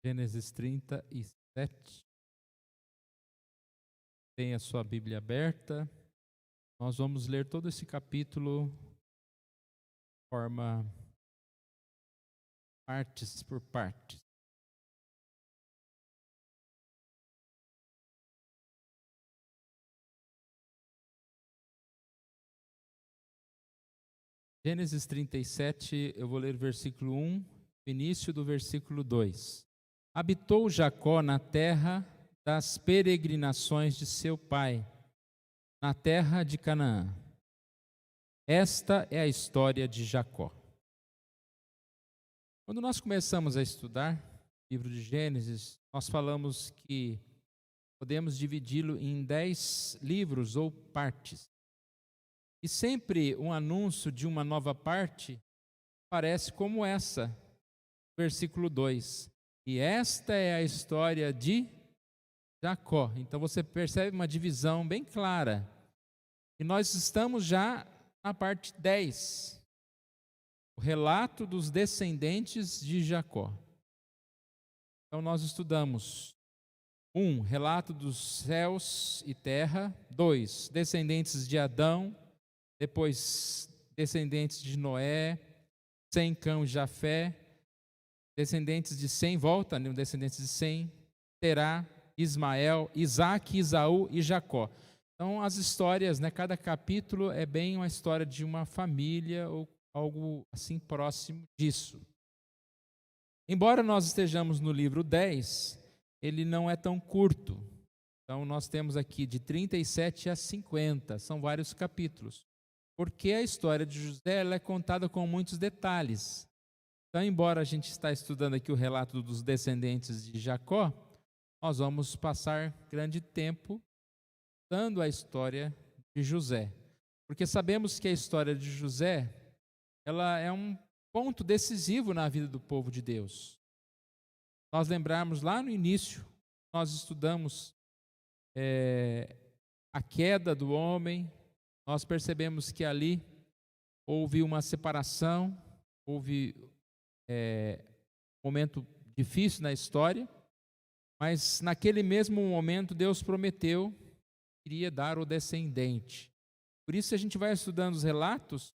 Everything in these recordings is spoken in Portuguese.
Gênesis 37. Tem a sua Bíblia aberta. Nós vamos ler todo esse capítulo de forma partes por partes. Gênesis 37, eu vou ler o versículo 1, início do versículo 2. Habitou Jacó na terra das peregrinações de seu pai, na terra de Canaã. Esta é a história de Jacó. Quando nós começamos a estudar o livro de Gênesis, nós falamos que podemos dividi-lo em 10 livros ou partes. E sempre um anúncio de uma nova parte parece como essa, versículo 2. E esta é a história de Jacó. Então você percebe uma divisão bem clara. E nós estamos já na parte 10. O relato dos descendentes de Jacó. Então nós estudamos 1. Relato dos céus e terra. 2. Descendentes de Adão. Depois, descendentes de Noé, Sem, Cão e Jafé, descendentes de Sem, volta, descendentes de Sem, Terá, Ismael, Isaque, Isaú e Jacó. Então, as histórias, cada capítulo é bem uma história de uma família ou algo assim próximo disso. Embora nós estejamos no livro 10, ele não é tão curto. Então, nós temos aqui de 37 a 50, são vários capítulos. Porque a história de José ela é contada com muitos detalhes. Então, embora a gente está estudando aqui o relato dos descendentes de Jacó, nós vamos passar grande tempo estudando a história de José. Porque sabemos que a história de José ela é um ponto decisivo na vida do povo de Deus. Nós lembrarmos lá no início, nós estudamos a queda do homem. Nós percebemos que ali houve uma separação, houve um momento difícil na história, mas naquele mesmo momento Deus prometeu que iria dar o descendente. Por isso a gente vai estudando os relatos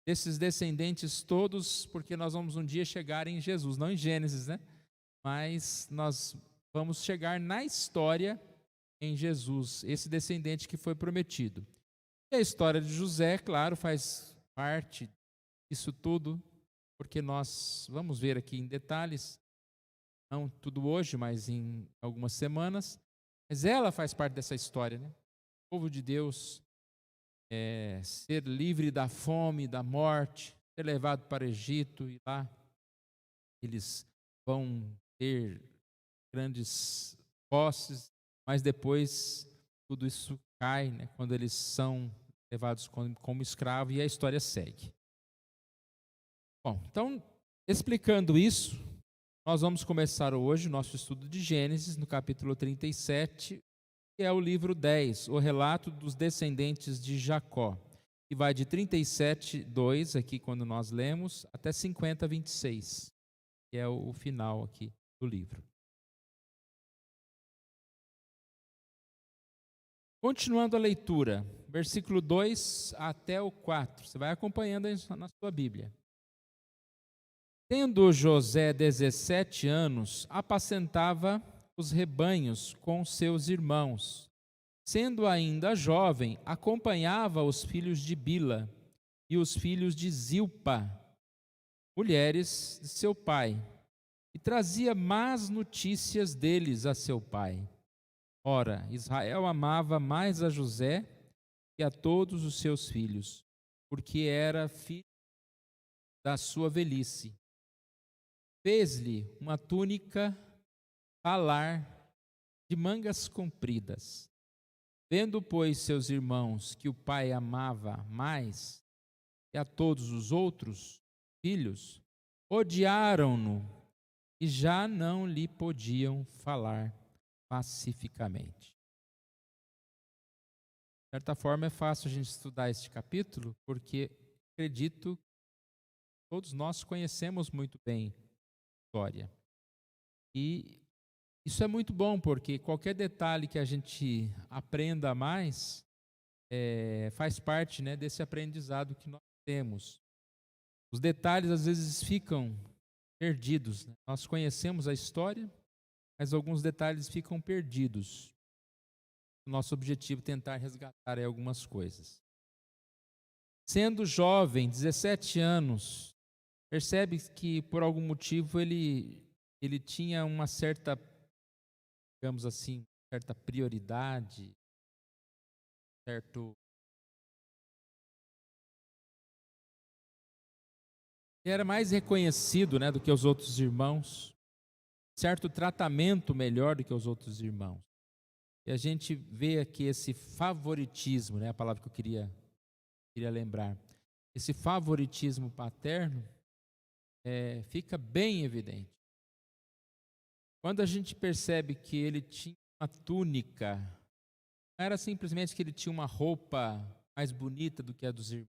desses descendentes todos, porque nós vamos um dia chegar em Jesus, não em Gênesis, mas nós vamos chegar na história em Jesus, esse descendente que foi prometido. E a história de José, claro, faz parte disso tudo, porque nós vamos ver aqui em detalhes, não tudo hoje, mas em algumas semanas, mas ela faz parte dessa história, O povo de Deus ser livre da fome, da morte, ser levado para o Egito, e lá eles vão ter grandes posses, mas depois tudo isso cai, quando eles são levados como escravo, e a história segue. Bom, então, explicando isso, nós vamos começar hoje o nosso estudo de Gênesis, no capítulo 37, que é o livro 10, o relato dos descendentes de Jacó, que vai de 37, 2, aqui quando nós lemos, até 50, 26, que é o final aqui do livro. Continuando a leitura, versículo 2 até o 4. Você vai acompanhando aí na sua Bíblia. Tendo José 17 anos, apacentava os rebanhos com seus irmãos. Sendo ainda jovem, acompanhava os filhos de Bila e os filhos de Zilpa, mulheres de seu pai, e trazia más notícias deles a seu pai. Ora, Israel amava mais a José que a todos os seus filhos, porque era filho da sua velhice. Fez-lhe uma túnica alar de mangas compridas. Vendo, pois, seus irmãos que o pai amava mais que a todos os outros filhos, odiaram-no e já não lhe podiam falar pacificamente. De certa forma, é fácil a gente estudar este capítulo, porque acredito que todos nós conhecemos muito bem a história. E isso é muito bom, porque qualquer detalhe que a gente aprenda mais faz parte, né, desse aprendizado que nós temos. Os detalhes às vezes ficam perdidos, né? Nós conhecemos a história, mas alguns detalhes ficam perdidos. O nosso objetivo é tentar resgatar aí algumas coisas. Sendo jovem, 17 anos, percebe que por algum motivo ele tinha uma certa, digamos assim, certa prioridade, certo. Ele era mais reconhecido, né, do que os outros irmãos, certo tratamento melhor do que os outros irmãos. E a gente vê aqui esse favoritismo, né, a palavra que eu queria lembrar. Esse favoritismo paterno fica bem evidente. Quando a gente percebe que ele tinha uma túnica, não era simplesmente que ele tinha uma roupa mais bonita do que a dos irmãos,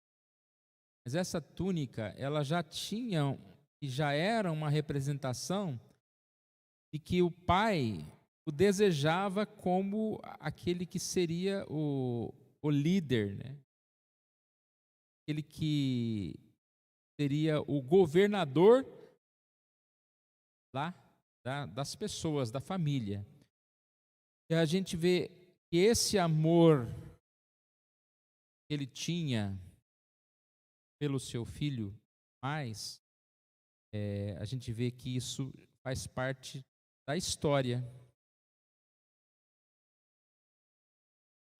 mas essa túnica, ela já tinha e já era uma representação de que o pai o desejava como aquele que seria o líder, né? Aquele que seria o governador lá das pessoas, da família. E a gente vê que esse amor que ele tinha pelo seu filho mais, a gente vê que isso faz parte da história.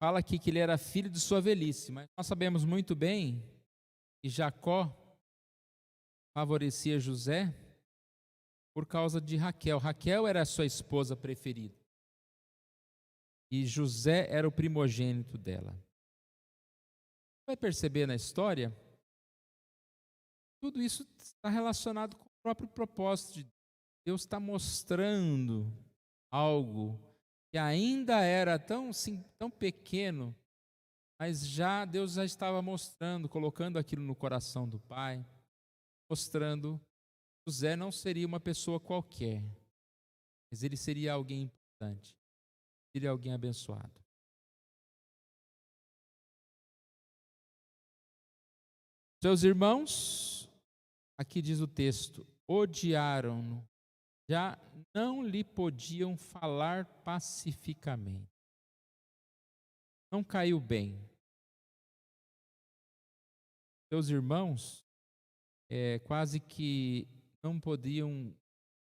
Fala aqui que ele era filho de sua velhice, mas nós sabemos muito bem que Jacó favorecia José por causa de Raquel. Raquel era a sua esposa preferida. E José era o primogênito dela. Vai perceber na história, tudo isso está relacionado com o próprio propósito de Deus. Deus está mostrando algo que ainda era tão pequeno, mas Deus já estava mostrando, colocando aquilo no coração do pai, mostrando que José não seria uma pessoa qualquer, mas ele seria alguém importante, seria alguém abençoado. Seus irmãos, aqui diz o texto, odiaram-no, já não lhe podiam falar pacificamente. Não caiu bem. Seus irmãos quase que não podiam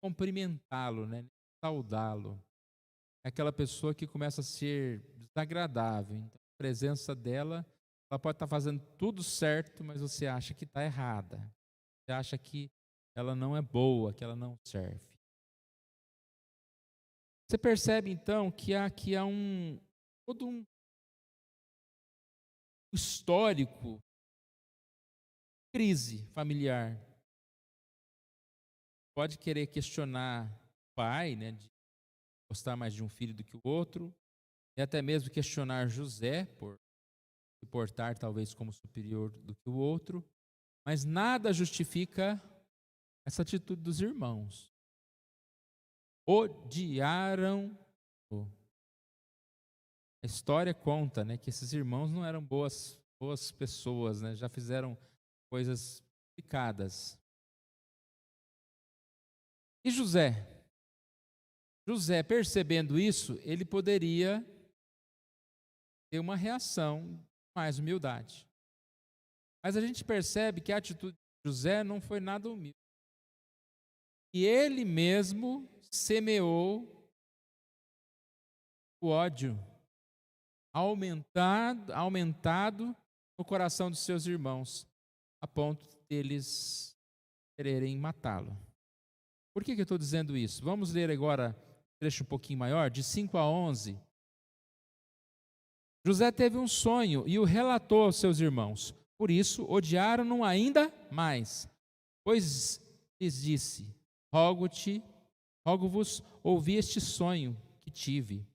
cumprimentá-lo, né? Saudá-lo. É aquela pessoa que começa a ser desagradável. Então, a presença dela, ela pode estar fazendo tudo certo, mas você acha que está errada. Você acha que ela não é boa, que ela não serve. Você percebe então que aqui há todo um histórico, crise familiar. Pode querer questionar o pai, né, de gostar mais de um filho do que o outro, e até mesmo questionar José por se portar talvez como superior do que o outro, mas nada justifica essa atitude dos irmãos. Odiaram. A história conta, né, que esses irmãos não eram boas pessoas, né, já fizeram coisas complicadas. E José, percebendo isso, ele poderia ter uma reação de mais humildade. Mas a gente percebe que a atitude de José não foi nada humilde. E ele mesmo semeou o ódio aumentado no coração dos seus irmãos, a ponto deles quererem matá-lo. Por que eu estou dizendo isso? Vamos ler agora um trecho um pouquinho maior, de 5 a 11. José teve um sonho e o relatou aos seus irmãos. Por isso, odiaram-no ainda mais. Pois lhes disse, rogo-vos, ouvi este sonho que tive.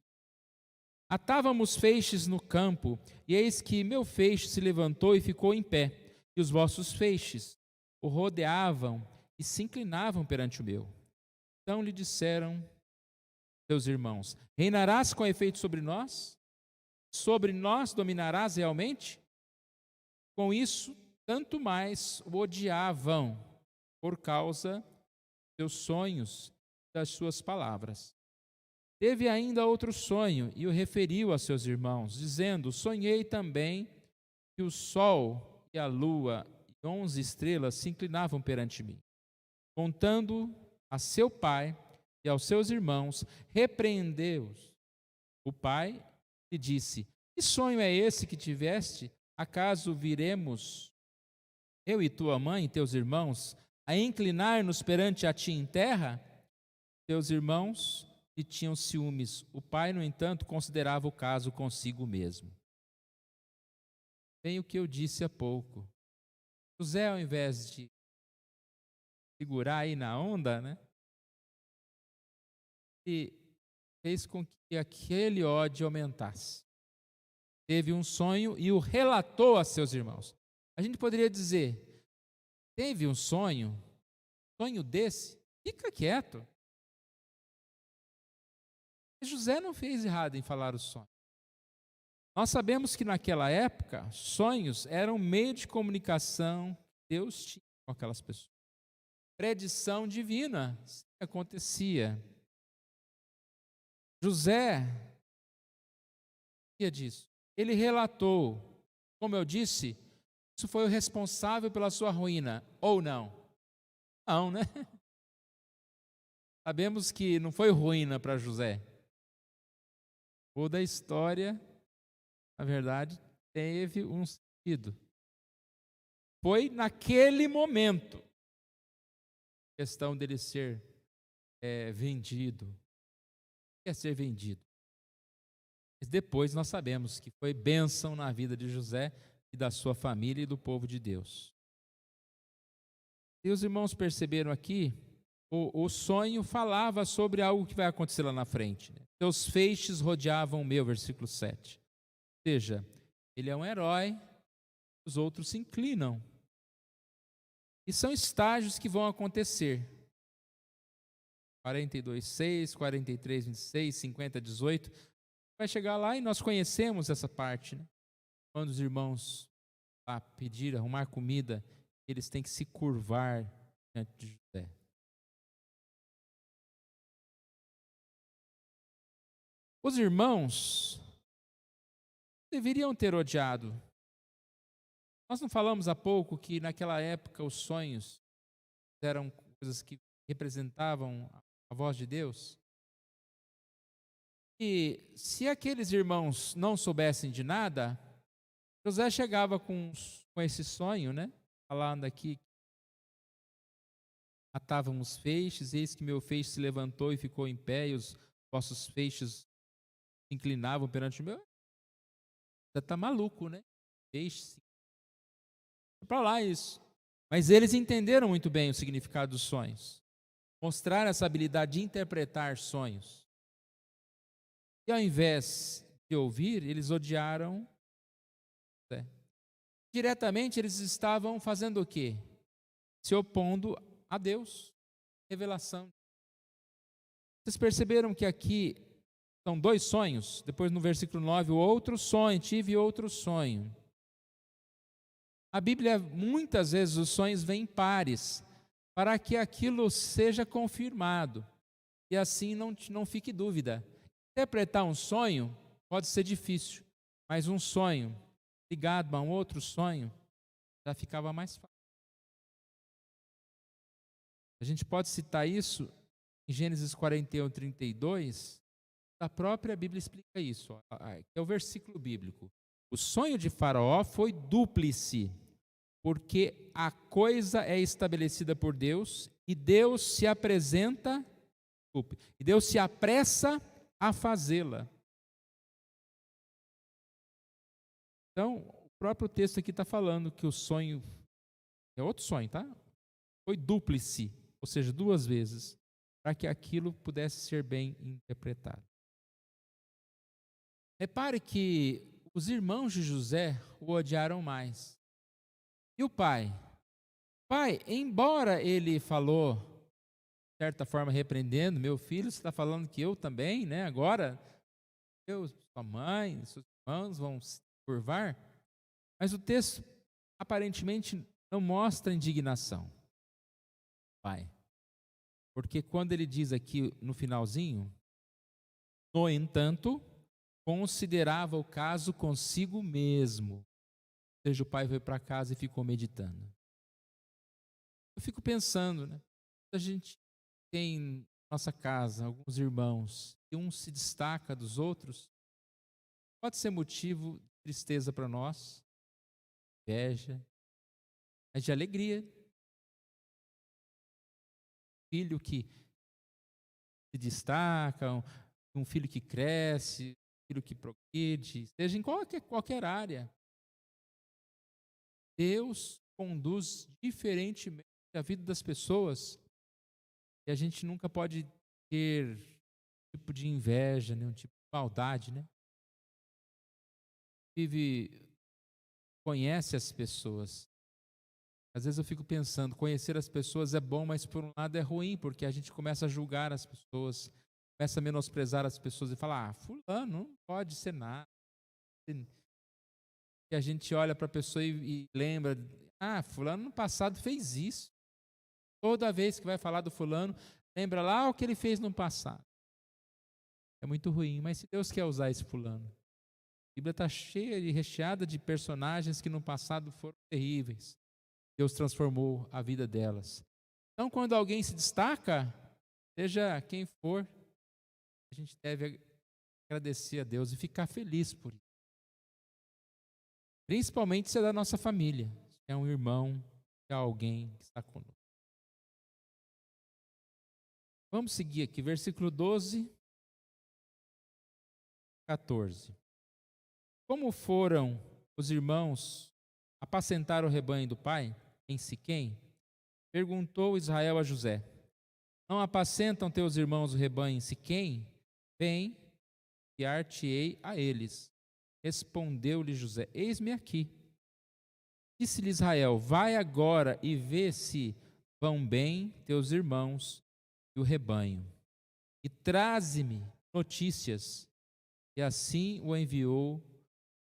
Atávamos feixes no campo, e eis que meu feixe se levantou e ficou em pé, e os vossos feixes o rodeavam e se inclinavam perante o meu. Então lhe disseram seus irmãos: reinarás com efeito sobre nós? Sobre nós dominarás realmente? Com isso, tanto mais o odiavam por causa dos seus sonhos, das suas palavras. Teve ainda outro sonho e o referiu a seus irmãos, dizendo: sonhei também que o sol e a lua e 11 estrelas se inclinavam perante mim. Contando a seu pai e aos seus irmãos, repreendeu-os. O pai lhe disse: que sonho é esse que tiveste? Acaso viremos, eu e tua mãe e teus irmãos, a inclinar-nos perante a ti em terra? Teus irmãos lhe tinham ciúmes. O pai, no entanto, considerava o caso consigo mesmo. Bem o que eu disse há pouco. José, ao invés de segurar aí na onda, né? E fez com que aquele ódio aumentasse. Teve um sonho e o relatou a seus irmãos. A gente poderia dizer: teve um sonho desse, fica quieto. Mas José não fez errado em falar o sonho. Nós sabemos que naquela época, sonhos eram meio de comunicação que Deus tinha com aquelas pessoas. Predição divina acontecia. José sabia disso. Ele relatou, como eu disse, isso foi o responsável pela sua ruína, ou não? Não, né? Sabemos que não foi ruína para José. Toda a história, na verdade, teve um sentido. Foi naquele momento, a questão dele ser vendido. Quer ser vendido. Mas depois nós sabemos que foi bênção na vida de José e da sua família e do povo de Deus. E os irmãos perceberam aqui, o sonho falava sobre algo que vai acontecer lá na frente. Né? Seus feixes rodeavam o meu, versículo 7. Ou seja, ele é um herói, os outros se inclinam. E são estágios que vão acontecer. 42:6, 43:26, 50:18. Vai chegar lá e nós conhecemos essa parte. Né? Quando os irmãos lá pedir, arrumar comida, eles têm que se curvar diante de José. Os irmãos deveriam ter odiado. Nós não falamos há pouco que naquela época os sonhos eram coisas que representavam a voz de Deus? E se aqueles irmãos não soubessem de nada, José chegava com esse sonho, né? Falando aqui: atavam os feixes, eis que meu feixe se levantou e ficou em pé, e os vossos feixes se inclinavam perante o meu. Você está maluco, né? Feixe. Para lá isso. Mas eles entenderam muito bem o significado dos sonhos. Mostraram essa habilidade de interpretar sonhos. E ao invés de ouvir, eles odiaram. Diretamente eles estavam fazendo o quê? Se opondo a Deus. Revelação. Vocês perceberam que aqui são dois sonhos? Depois no versículo 9, o outro sonho, tive outro sonho. A Bíblia, muitas vezes, os sonhos vêm em pares, para que aquilo seja confirmado. E assim não fique dúvida. Interpretar um sonho pode ser difícil, mas um sonho ligado a um outro sonho já ficava mais fácil. A gente pode citar isso em Gênesis 41:32. A própria Bíblia explica isso. É o versículo bíblico. O sonho de Faraó foi dúplice, porque a coisa é estabelecida por Deus e Deus se apressa a fazê-la. Então, o próprio texto aqui está falando que o sonho é outro sonho, tá? Foi dúplice, ou seja, duas vezes, para que aquilo pudesse ser bem interpretado. Repare que os irmãos de José o odiaram mais. E o pai? Pai, embora ele falou de certa forma, repreendendo: meu filho, você está falando que eu também, né? Agora, sua mãe, seus irmãos vão se curvar. Mas o texto, aparentemente, não mostra indignação, pai. Porque quando ele diz aqui no finalzinho, no entanto, considerava o caso consigo mesmo. Ou seja, o pai foi para casa e ficou meditando. Eu fico pensando, né? A gente tem em nossa casa alguns irmãos e um se destaca dos outros, pode ser motivo de tristeza para nós, inveja, mas de alegria. Filho que se destaca, um filho que cresce, um filho que progride, seja em qualquer área. Deus conduz diferentemente a vida das pessoas e a gente nunca pode ter um tipo de inveja, né, um tipo de maldade, né? Conhece as pessoas. Às vezes eu fico pensando, conhecer as pessoas é bom, mas por um lado é ruim, porque a gente começa a julgar as pessoas, começa a menosprezar as pessoas e falar: fulano não pode ser nada. E a gente olha para a pessoa e lembra: fulano no passado fez isso. Toda vez que vai falar do fulano, lembra lá o que ele fez no passado. É muito ruim, mas se Deus quer usar esse fulano, a Bíblia está cheia e recheada de personagens que no passado foram terríveis. Deus transformou a vida delas. Então, quando alguém se destaca, seja quem for, a gente deve agradecer a Deus e ficar feliz por isso. Principalmente se é da nossa família, se é um irmão, se é alguém que está conosco. Vamos seguir aqui, versículo 12, 14. Como foram os irmãos apacentar o rebanho do pai em Siquém? Perguntou Israel a José: não apacentam teus irmãos o rebanho em Siquém? Vem, guiar-te-ei a eles. Respondeu-lhe José: eis-me aqui. Disse-lhe Israel: vai agora e vê se vão bem teus irmãos e o rebanho, e traze-me notícias. E assim o enviou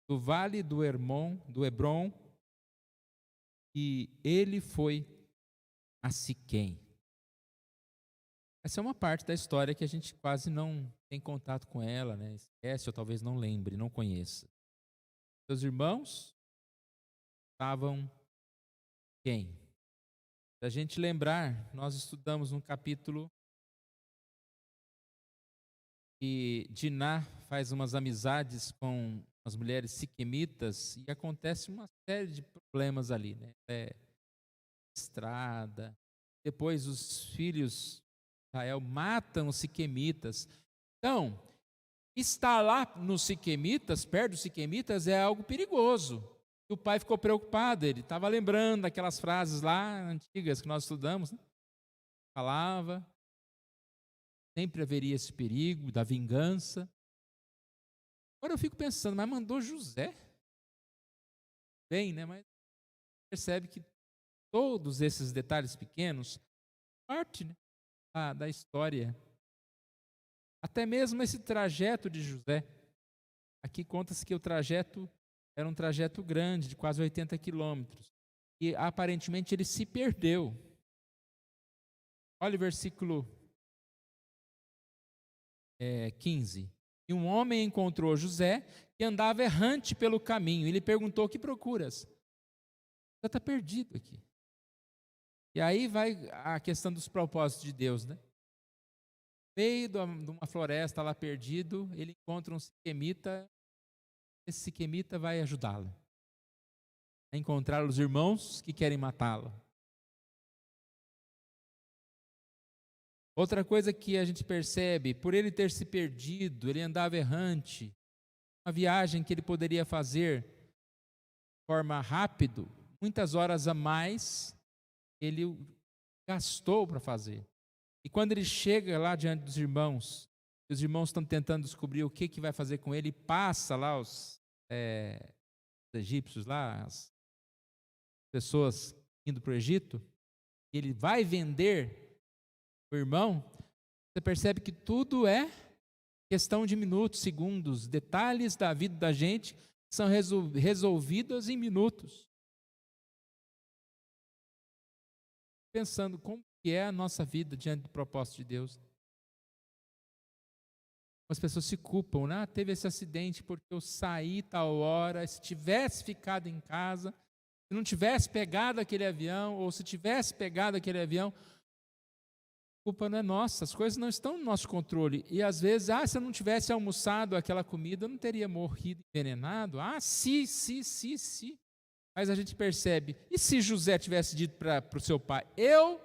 do vale do Hebrom, e ele foi a Siquém. Essa é uma parte da história que a gente quase não tem contato com ela, né? Esquece ou talvez não lembre, não conheça. Seus irmãos estavam quem? Se a gente lembrar, nós estudamos um capítulo que Diná faz umas amizades com as mulheres siquemitas e acontece uma série de problemas ali, né? Estrada. Depois os filhos de Israel matam os siquemitas. Então, estar lá nos siquemitas, perto dos siquemitas, é algo perigoso. E o pai ficou preocupado, ele estava lembrando daquelas frases lá antigas que nós estudamos, né? Falava, sempre haveria esse perigo da vingança. Agora eu fico pensando, mas mandou José? Bem, né? Mas percebe que todos esses detalhes pequenos, parte, né, da história. Até mesmo esse trajeto de José. Aqui conta-se que o trajeto era um trajeto grande, de quase 80 quilômetros. E aparentemente ele se perdeu. Olha o versículo 15. E um homem encontrou José, que andava errante pelo caminho. E lhe perguntou: o que procuras? Você está perdido aqui. E aí vai a questão dos propósitos de Deus, né? No meio de uma floresta lá perdido, ele encontra um siquemita. Esse siquemita vai ajudá-lo a encontrar os irmãos que querem matá-lo. Outra coisa que a gente percebe, por ele ter se perdido, ele andava errante, uma viagem que ele poderia fazer de forma rápida, muitas horas a mais, ele gastou para fazer. E quando ele chega lá diante dos irmãos, os irmãos estão tentando descobrir o que vai fazer com ele, passa lá os egípcios lá, as pessoas indo para o Egito, e ele vai vender o irmão, você percebe que tudo é questão de minutos, segundos, detalhes da vida da gente são resolvidos em minutos. Pensando como que é a nossa vida diante do propósito de Deus. As pessoas se culpam, né? Teve esse acidente porque eu saí tal hora, se tivesse ficado em casa, se não tivesse pegado aquele avião, ou se tivesse pegado aquele avião, a culpa não é nossa, as coisas não estão no nosso controle. E às vezes, se eu não tivesse almoçado aquela comida, eu não teria morrido envenenado. Se. Mas a gente percebe, e se José tivesse dito para o seu pai, eu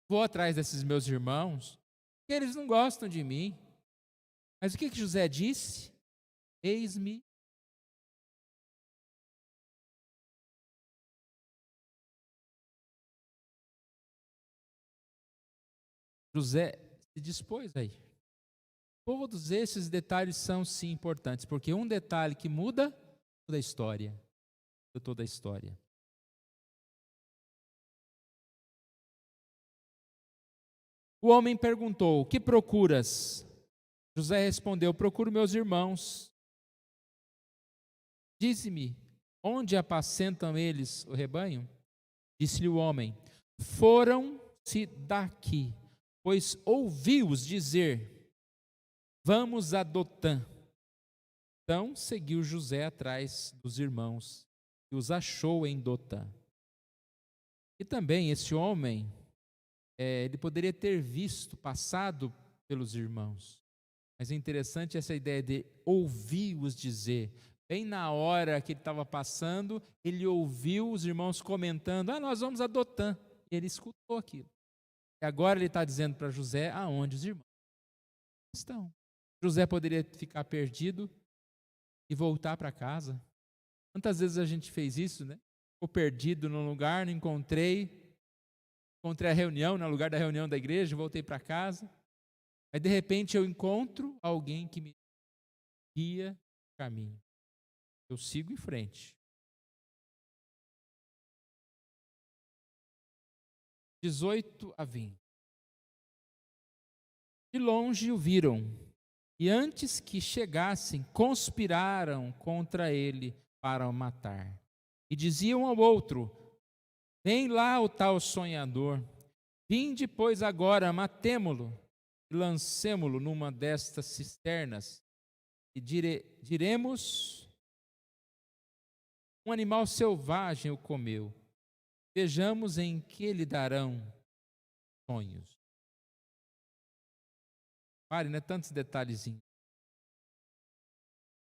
vou atrás desses meus irmãos, porque eles não gostam de mim. Mas o que José disse? Eis-me. José se dispôs aí. Todos esses detalhes são sim importantes, porque um detalhe que muda toda a história. Toda a história. O homem perguntou: o que procuras? José respondeu: procuro meus irmãos. Dize-me, onde apacentam eles o rebanho? Disse-lhe o homem: foram-se daqui, pois ouvi-os dizer: vamos a Dotã. Então seguiu José atrás dos irmãos e os achou em Dotã. E também esse homem, ele poderia ter passado pelos irmãos. Mas é interessante essa ideia de ouvir-os dizer. Bem na hora que ele estava passando, ele ouviu os irmãos comentando: nós vamos a Dotã. E ele escutou aquilo. E agora ele está dizendo para José aonde os irmãos estão. José poderia ficar perdido e voltar para casa. Quantas vezes a gente fez isso, né? Ficou perdido num lugar, não encontrei a reunião, no lugar da reunião da igreja, voltei para casa. Aí de repente eu encontro alguém que me guia o caminho. Eu sigo em frente. 18 a 20. De longe o viram, e antes que chegassem, conspiraram contra ele para o matar. E diziam ao outro: vem lá o tal sonhador, vinde, pois, agora, matemo-lo e lancemo-lo numa destas cisternas, e diremos: um animal selvagem o comeu. Vejamos em que lhe darão sonhos. Pare, né? Tantos detalhezinhos.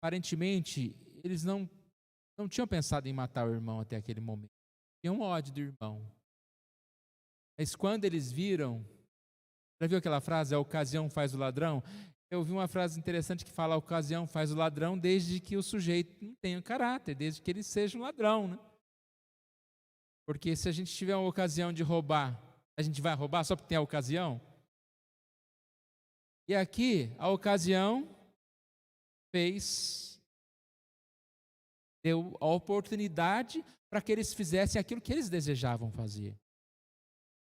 Aparentemente, eles não tinham pensado em matar o irmão até aquele momento. Tinham ódio do irmão. Mas quando eles viram, já viu aquela frase, a ocasião faz o ladrão? Eu vi uma frase interessante que fala: a ocasião faz o ladrão desde que o sujeito não tenha caráter, desde que ele seja um ladrão, né? Porque se a gente tiver uma ocasião de roubar, a gente vai roubar só porque tem a ocasião? E aqui, a ocasião deu a oportunidade para que eles fizessem aquilo que eles desejavam fazer.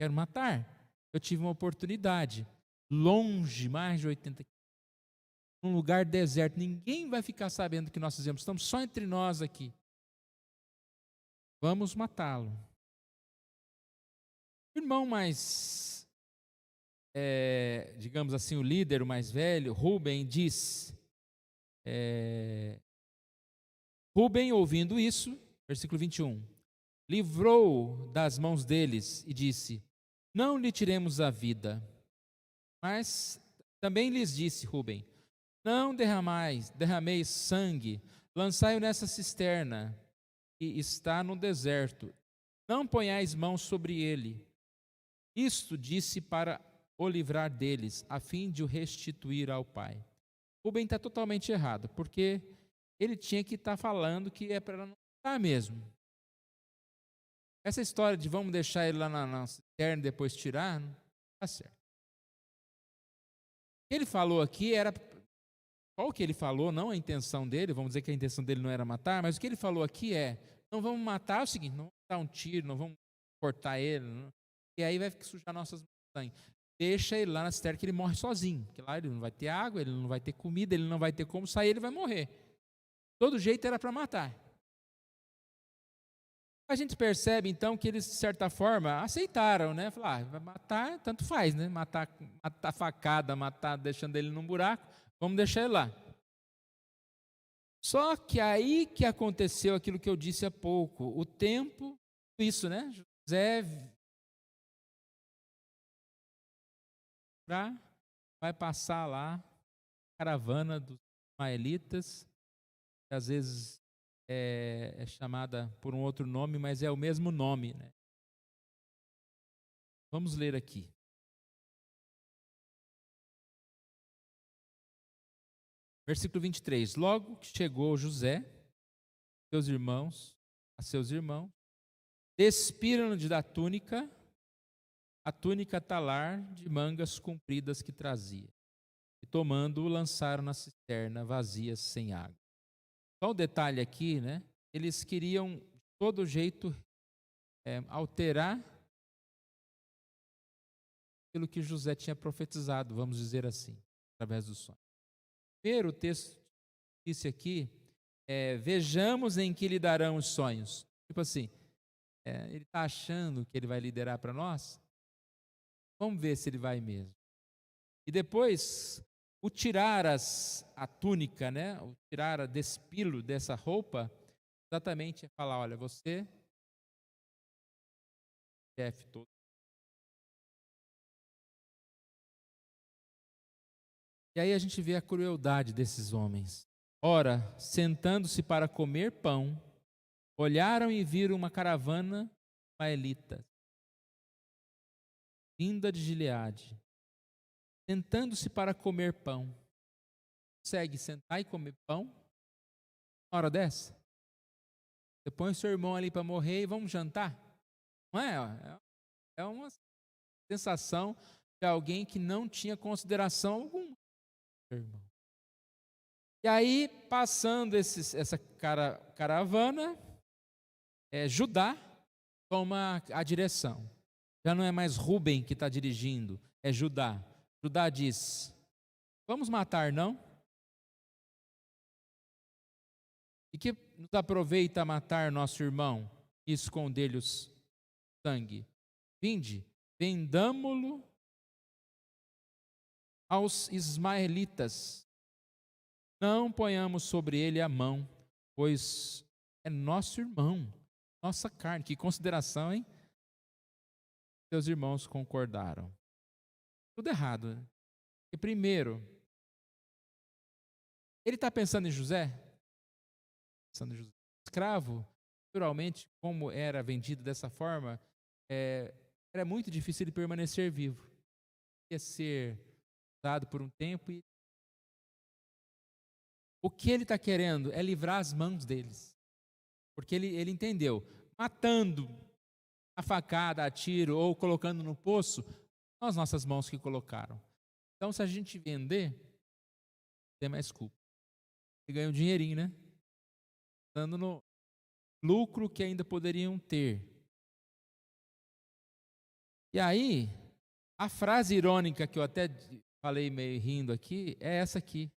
Quero matar. Eu tive uma oportunidade, longe, mais de 80 quilômetros, num lugar deserto. Ninguém vai ficar sabendo o que nós fizemos. Estamos só entre nós aqui. Vamos matá-lo. O irmão mais, digamos assim, o líder, o mais velho, Rubem, diz... Rubem, ouvindo isso, versículo 21, livrou das mãos deles e disse: não lhe tiremos a vida. Mas também lhes disse Rubem: não derrameis sangue, lançai-o nessa cisterna que está no deserto, não ponhais mãos sobre ele. Isto disse para o livrar deles, a fim de o restituir ao pai. Rubem está totalmente errado, porque ele tinha que estar falando que é para não estar mesmo. Essa história de vamos deixar ele lá na cisterna e depois tirar, não está certo. O que ele falou aqui era... Qual que ele falou, não a intenção dele, vamos dizer que a intenção dele não era matar, mas o que ele falou aqui é: não vamos matar, é o seguinte, não vamos dar um tiro, não vamos cortar ele, não, e aí vai sujar nossas mãos. deixa ele lá na cisterna que ele morre sozinho. Porque lá ele não vai ter água, ele não vai ter comida, ele não vai ter como sair, ele vai morrer. Todo jeito era para matar. A gente percebe, então, que eles, de certa forma, aceitaram, né? Falaram, vai matar, tanto faz, né? Matar facada, matar deixando ele num buraco, vamos deixar ele lá. Só que aí que aconteceu aquilo que eu disse há pouco, o tempo, isso, né? José vai passar lá, a caravana dos ismaelitas, que às vezes é chamada por um outro nome, mas é o mesmo nome, né? Vamos ler aqui. Versículo 23. Logo que chegou José, a seus irmãos, despiram-no da túnica, a túnica talar de mangas compridas que trazia. E tomando-o, lançaram na cisterna vazia, sem água. Só um detalhe aqui, né? Eles queriam, de todo jeito, alterar aquilo que José tinha profetizado, vamos dizer assim, através do sonho. Primeiro, o texto disse aqui, vejamos em que lhe darão os sonhos. Tipo assim, ele está achando que ele vai liderar para nós? Vamos ver se ele vai mesmo. E depois, o tirar a túnica, né? O tirar a despilo dessa roupa, exatamente é falar, olha, você, chefe todo. E aí a gente vê a crueldade desses homens. Ora, sentando-se para comer pão, olharam e viram uma caravana ismaelita, vinda de Gileade, sentando-se para comer pão. Consegue sentar e comer pão? Uma hora dessa? Você põe o seu irmão ali para morrer e vamos jantar? Não é? É uma sensação de alguém que não tinha consideração alguma, irmão. E aí, passando essa caravana, Judá toma a direção. Já não é mais Rúben que está dirigindo, é Judá. Judá diz, vamos matar, não? E que nos aproveita matar nosso irmão e esconder-lhe o sangue? Vinde, vendamo-lo aos ismaelitas. Não ponhamos sobre ele a mão, pois é nosso irmão, nossa carne. Que consideração, hein? Seus irmãos concordaram. Tudo errado, né? E primeiro, ele está pensando em José? Pensando em José. Escravo, naturalmente, como era vendido dessa forma, era muito difícil ele permanecer vivo. Ia ser usado por um tempo e o que ele está querendo é livrar as mãos deles. Porque ele entendeu, matando a facada, a tiro ou colocando no poço, são as nossas mãos que colocaram. Então, se a gente vender, tem mais culpa. E ganha um dinheirinho, né? Dando no lucro que ainda poderiam ter. E aí, a frase irônica que eu até falei meio rindo aqui, é essa aqui.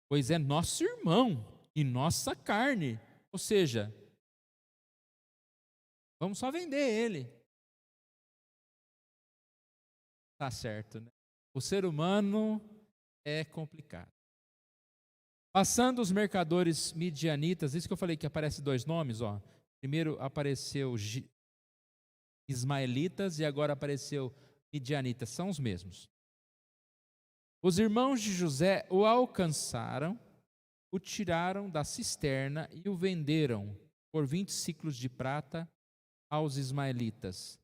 Pois é nosso irmão e nossa carne. Ou seja, vamos só vender ele. Tá certo, né? O ser humano é complicado. Passando os mercadores midianitas, isso que eu falei que aparece dois nomes, ó. Primeiro apareceu ismaelitas e agora apareceu midianitas, são os mesmos. Os irmãos de José o alcançaram, o tiraram da cisterna e o venderam por 20 siclos de prata aos ismaelitas.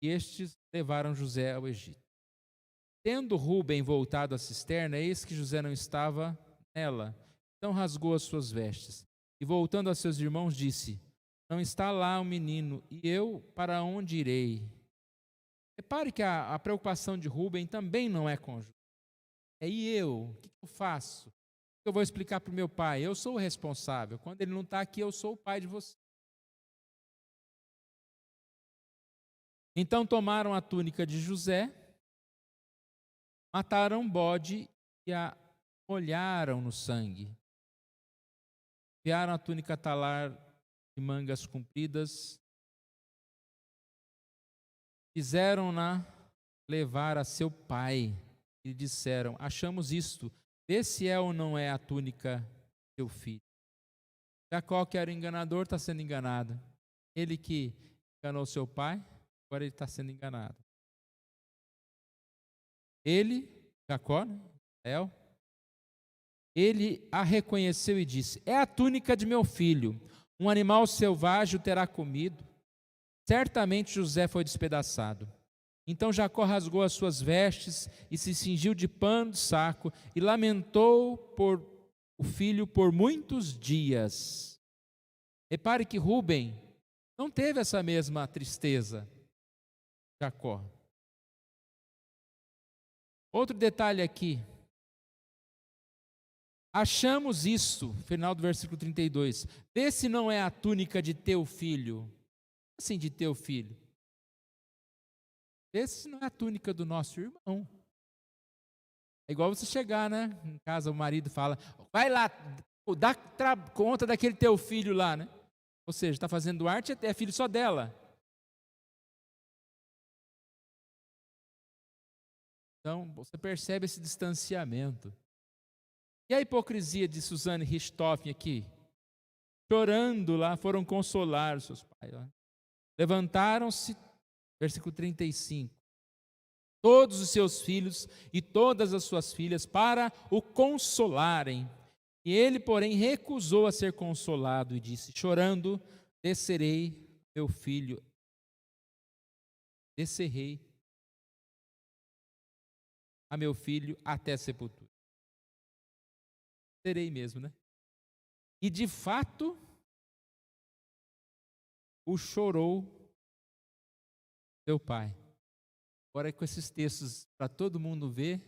E estes levaram José ao Egito. Tendo Rúben voltado à cisterna, eis que José não estava nela. Então rasgou as suas vestes. E voltando a seus irmãos, disse, não está lá o menino, e eu para onde irei? Repare que a preocupação de Rúben também não é com José. E eu? O que eu faço? O que eu vou explicar para o meu pai? Eu sou o responsável. Quando ele não está aqui, eu sou o pai de você. Então tomaram a túnica de José Mataram um bode e a molharam no sangue. Enfiaram a túnica talar de mangas compridas. Fizeram-na levar a seu pai. E disseram: achamos isto. Vê se é ou não é a túnica do seu filho. Jacó, que era enganador, está sendo enganado. Ele que enganou seu pai, agora ele está sendo enganado. Ele, Jacó, Israel, ele a reconheceu e disse: é a túnica de meu filho. Um animal selvagem o terá comido. Certamente José foi despedaçado. Então Jacó rasgou as suas vestes e se cingiu de pano de saco e lamentou por o filho por muitos dias. Repare que Rúben não teve essa mesma tristeza, Jacó. Outro detalhe aqui. Achamos isto, final do versículo 32. Vê se não é a túnica de teu filho. Assim, de teu filho. Vê se não é a túnica do nosso irmão. É igual você chegar, né? Em casa o marido fala: vai lá, dá conta daquele teu filho lá, né? Ou seja, está fazendo arte, é filho só dela. Então, você percebe esse distanciamento. E a hipocrisia de Suzane Richthofen aqui? Chorando lá, foram consolar os seus pais. Levantaram-se, versículo 35, todos os seus filhos e todas as suas filhas para o consolarem. E ele, porém, recusou a ser consolado e disse, chorando, descerei meu filho, descerrei a meu filho até a sepultura. Serei mesmo, né? E de fato, o chorou seu pai. Agora com esses textos para todo mundo ver,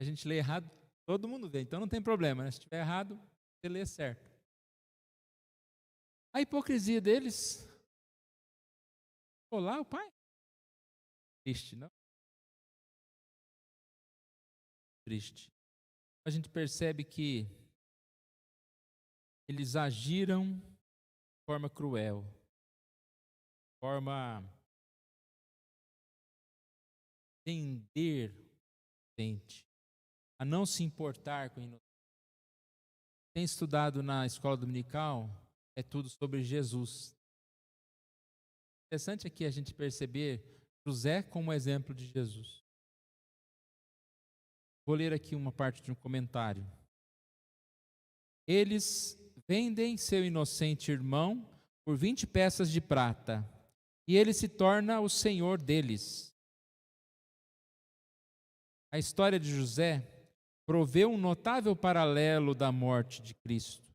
a gente lê errado, todo mundo vê, então não tem problema, né? Se estiver errado, você lê certo. A hipocrisia deles, olá o pai. Triste, não? Triste. A gente percebe que eles agiram de forma cruel, de forma tender a não se importar com o inocente. Tem estudado na escola dominical, é tudo sobre Jesus. Interessante aqui a gente perceber José como exemplo de Jesus. Vou ler aqui uma parte de um comentário. Eles vendem seu inocente irmão por 20 peças de prata, e ele se torna o senhor deles. A história de José provê um notável paralelo da morte de Cristo.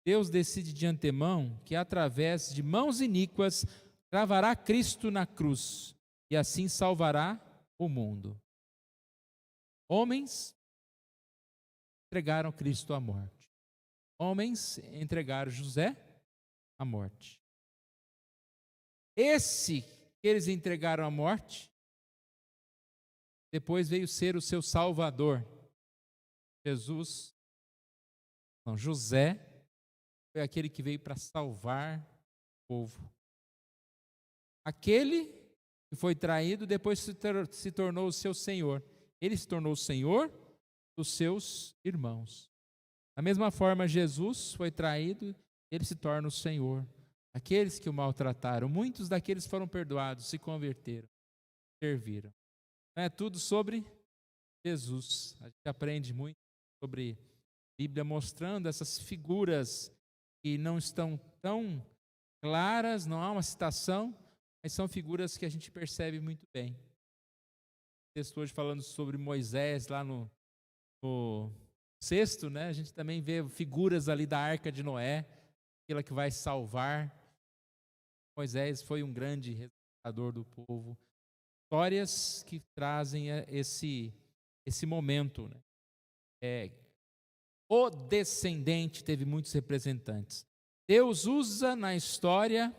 Deus decide de antemão que, através de mãos iníquas, cravará Cristo na cruz e assim salvará o mundo. Homens entregaram Cristo à morte. Homens entregaram José à morte. Esse que eles entregaram à morte, depois veio ser o seu Salvador. José foi aquele que veio para salvar o povo. Aquele que foi traído, depois se tornou o seu senhor. Ele se tornou o senhor dos seus irmãos. Da mesma forma, Jesus foi traído, ele se torna o senhor. Aqueles que o maltrataram, muitos daqueles foram perdoados, se converteram, serviram. É tudo sobre Jesus. A gente aprende muito sobre a Bíblia, mostrando essas figuras que não estão tão claras, não há uma citação, mas são figuras que a gente percebe muito bem. O texto hoje falando sobre Moisés, lá no sexto, né? A gente também vê figuras ali da Arca de Noé, aquela que vai salvar. Moisés foi um grande resgatador do povo. Histórias que trazem esse momento, né? O descendente teve muitos representantes. Deus usa na história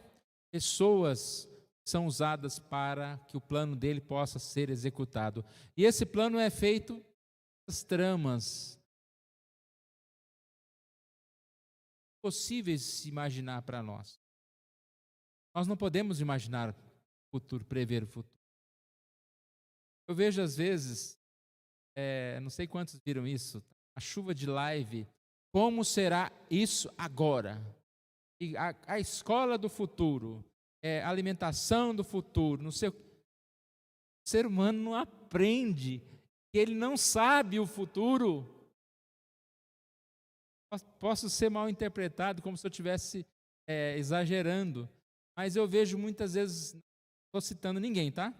pessoas são usadas para que o plano dele possa ser executado. E esse plano é feito das tramas possíveis de se imaginar para nós. Nós não podemos imaginar o futuro, prever o futuro. Eu vejo às vezes, não sei quantos viram isso, a chuva de live, como será isso agora? E a escola do futuro, a alimentação do futuro, não sei. O ser humano não aprende, ele não sabe o futuro. Posso ser mal interpretado, como se eu estivesse exagerando, mas eu vejo muitas vezes, não estou citando ninguém, tá?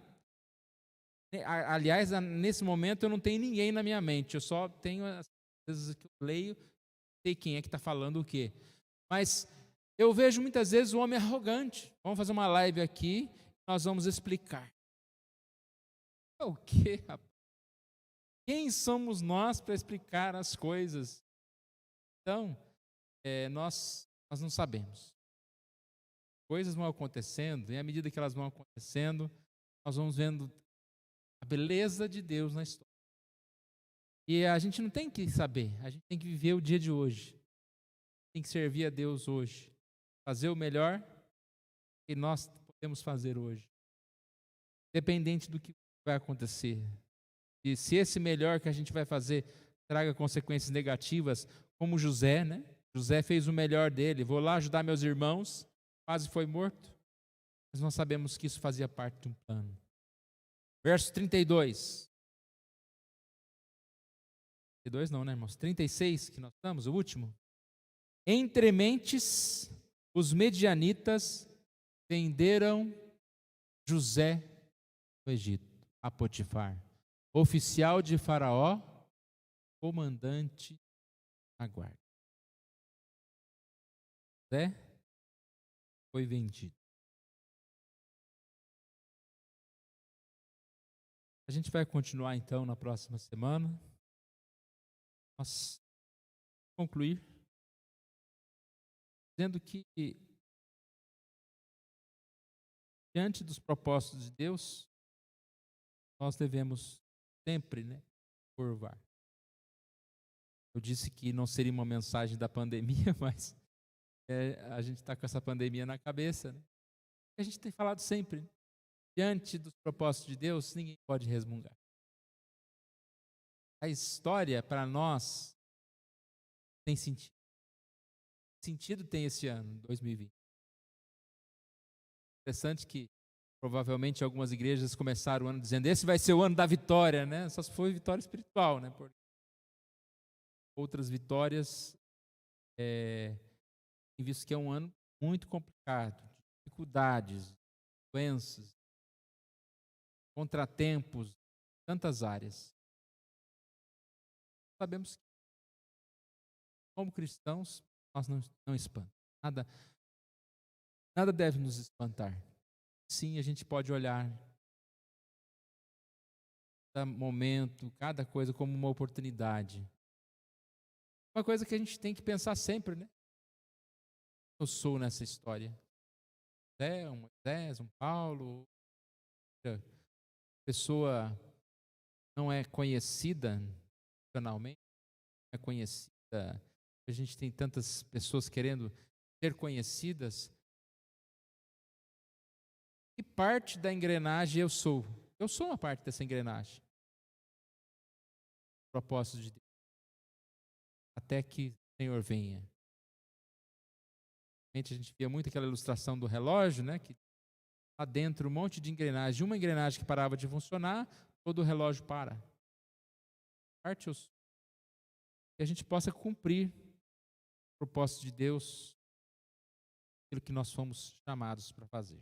Aliás, nesse momento eu não tenho ninguém na minha mente, eu só tenho as coisas que eu leio, sei quem é que está falando o quê. Mas eu vejo muitas vezes o homem arrogante. Vamos fazer uma live aqui, nós vamos explicar. O quê, rapaz? Quem somos nós para explicar as coisas? Então, nós não sabemos. Coisas vão acontecendo, e à medida que elas vão acontecendo, nós vamos vendo a beleza de Deus na história. E a gente não tem que saber, a gente tem que viver o dia de hoje. Tem que servir a Deus hoje. Fazer o melhor que nós podemos fazer hoje. Independente do que vai acontecer. E se esse melhor que a gente vai fazer traga consequências negativas, como José, né? José fez o melhor dele. Vou lá ajudar meus irmãos, quase foi morto. Mas nós sabemos que isso fazia parte de um plano. Verso 32. 32 não, né, irmãos? 36, que nós estamos, o último. Entre mentes, os medianitas venderam José no Egito, a Potifar, oficial de Faraó, comandante da guarda. José foi vendido. A gente vai continuar então na próxima semana. Nós vamos concluir dizendo que diante dos propósitos de Deus, nós devemos sempre, curvar. Eu disse que não seria uma mensagem da pandemia, mas a gente está com essa pandemia na cabeça. Né? A gente tem falado sempre, diante dos propósitos de Deus, ninguém pode resmungar. A história, para nós, tem sentido. Sentido tem esse ano, 2020. Interessante que, provavelmente, algumas igrejas começaram o ano dizendo, esse vai ser o ano da vitória, né? Só se foi vitória espiritual, né? Outras vitórias, visto que é um ano muito complicado, dificuldades, doenças, contratempos, tantas áreas. Sabemos que, como cristãos, nós não espantamos. Nada deve nos espantar. Sim, a gente pode olhar cada momento, cada coisa como uma oportunidade. Uma coisa que a gente tem que pensar sempre, né? Eu sou nessa história. Um Moisés, um Paulo, pessoa não é conhecida nacionalmente, não é conhecida. A gente tem tantas pessoas querendo ser conhecidas. Que parte da engrenagem eu sou? Eu sou uma parte dessa engrenagem. Propósito de Deus. Até que o Senhor venha. A gente via muito aquela ilustração do relógio, né? Que lá dentro um monte de engrenagem. Uma engrenagem que parava de funcionar, todo o relógio para. Parte eu sou. Que a gente possa cumprir o propósito de Deus, aquilo que nós fomos chamados para fazer.